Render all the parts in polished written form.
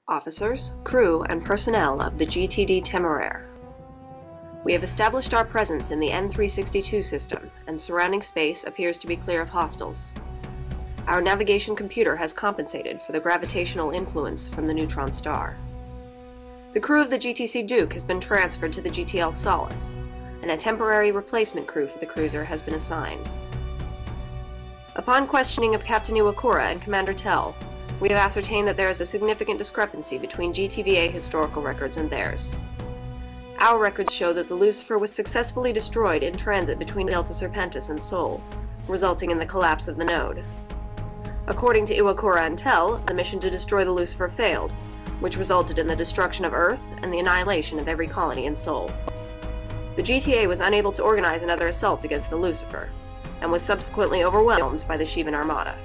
officers, crew, and personnel of the GTD Temeraire. We have established our presence in the N362 system, and surrounding space appears to be clear of hostiles. Our navigation computer has compensated for the gravitational influence from the neutron star. The crew of the GTC Duke has been transferred to the GTL Solace, and a temporary replacement crew for the cruiser has been assigned. Upon questioning of Captain Iwakura and Commander Tell, we have ascertained that there is a significant discrepancy between GTVA historical records and theirs. Our records show that the Lucifer was successfully destroyed in transit between Delta Serpentis and Sol, resulting in the collapse of the node. According to Iwakura and Tell, the mission to destroy the Lucifer failed, which resulted in the destruction of Earth and the annihilation of every colony in Sol. The GTA was unable to organize another assault against the Lucifer, and was subsequently overwhelmed by the Shivan Armada.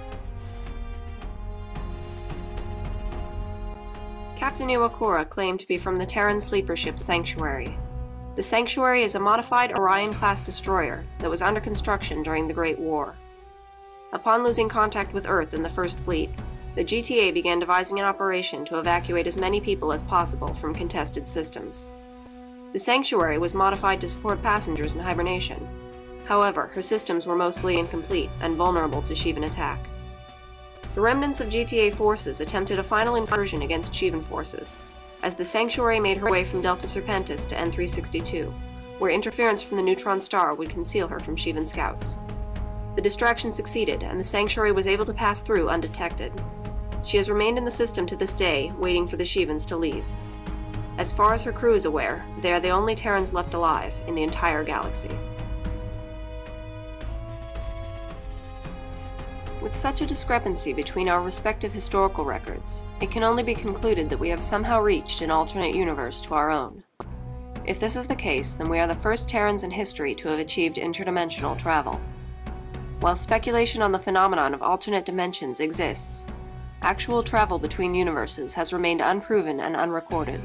Captain Iwakura claimed to be from the Terran sleeper ship Sanctuary. The Sanctuary is a modified Orion-class destroyer that was under construction during the Great War. Upon losing contact with Earth in the First Fleet, the GTA began devising an operation to evacuate as many people as possible from contested systems. The Sanctuary was modified to support passengers in hibernation. However, her systems were mostly incomplete and vulnerable to Shivan attack. The remnants of GTA forces attempted a final incursion against Shivan forces, as the Sanctuary made her way from Delta Serpentis to N362, where interference from the neutron star would conceal her from Shivan scouts. The distraction succeeded, and the Sanctuary was able to pass through undetected. She has remained in the system to this day, waiting for the Shivans to leave. As far as her crew is aware, they are the only Terrans left alive in the entire galaxy. With such a discrepancy between our respective historical records, it can only be concluded that we have somehow reached an alternate universe to our own. If this is the case, then we are the first Terrans in history to have achieved interdimensional travel. While speculation on the phenomenon of alternate dimensions exists, actual travel between universes has remained unproven and unrecorded.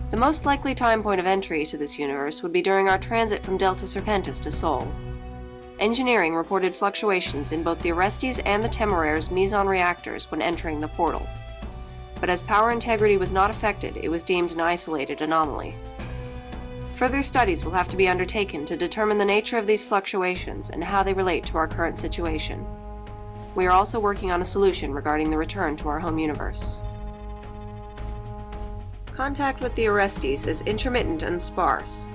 The most likely time point of entry to this universe would be during our transit from Delta Serpentis to Sol. Engineering reported fluctuations in both the Orestes and the Temeraire's meson reactors when entering the portal. But as power integrity was not affected, it was deemed an isolated anomaly. Further studies will have to be undertaken to determine the nature of these fluctuations and how they relate to our current situation. We are also working on a solution regarding the return to our home universe. Contact with the Orestes is intermittent and sparse.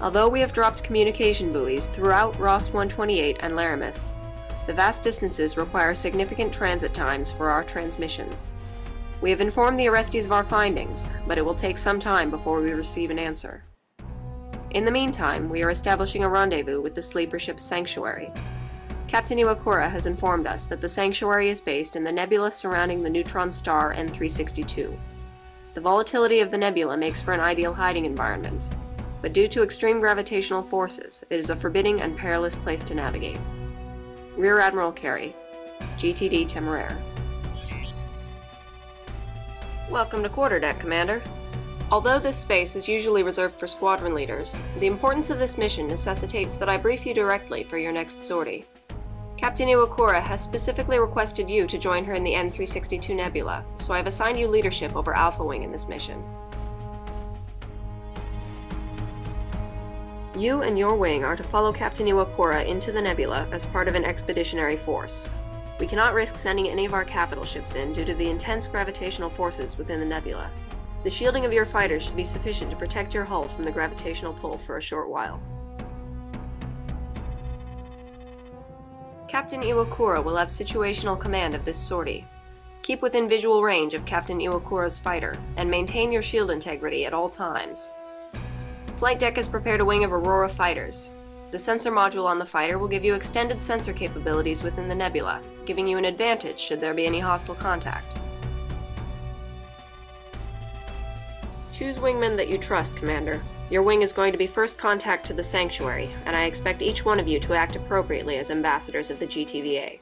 Although we have dropped communication buoys throughout Ross 128 and Laramis, the vast distances require significant transit times for our transmissions. We have informed the Orestes of our findings, but it will take some time before we receive an answer. In the meantime, we are establishing a rendezvous with the sleeper ship Sanctuary. Captain Iwakura has informed us that the Sanctuary is based in the nebula surrounding the neutron star N362. The volatility of the nebula makes for an ideal hiding environment, but due to extreme gravitational forces, it is a forbidding and perilous place to navigate. Rear Admiral Carey, GTD Temeraire. Welcome to Quarterdeck, Commander. Although this space is usually reserved for squadron leaders, the importance of this mission necessitates that I brief you directly for your next sortie. Captain Iwakura has specifically requested you to join her in the N362 Nebula, so I have assigned you leadership over Alpha Wing in this mission. You and your wing are to follow Captain Iwakura into the nebula as part of an expeditionary force. We cannot risk sending any of our capital ships in due to the intense gravitational forces within the nebula. The shielding of your fighters should be sufficient to protect your hull from the gravitational pull for a short while. Captain Iwakura will have situational command of this sortie. Keep within visual range of Captain Iwakura's fighter, and maintain your shield integrity at all times. Flight Deck has prepared a wing of Aurora fighters. The sensor module on the fighter will give you extended sensor capabilities within the nebula, giving you an advantage should there be any hostile contact. Choose wingmen that you trust, Commander. Your wing is going to be first contact to the Sanctuary, and I expect each one of you to act appropriately as ambassadors of the GTVA.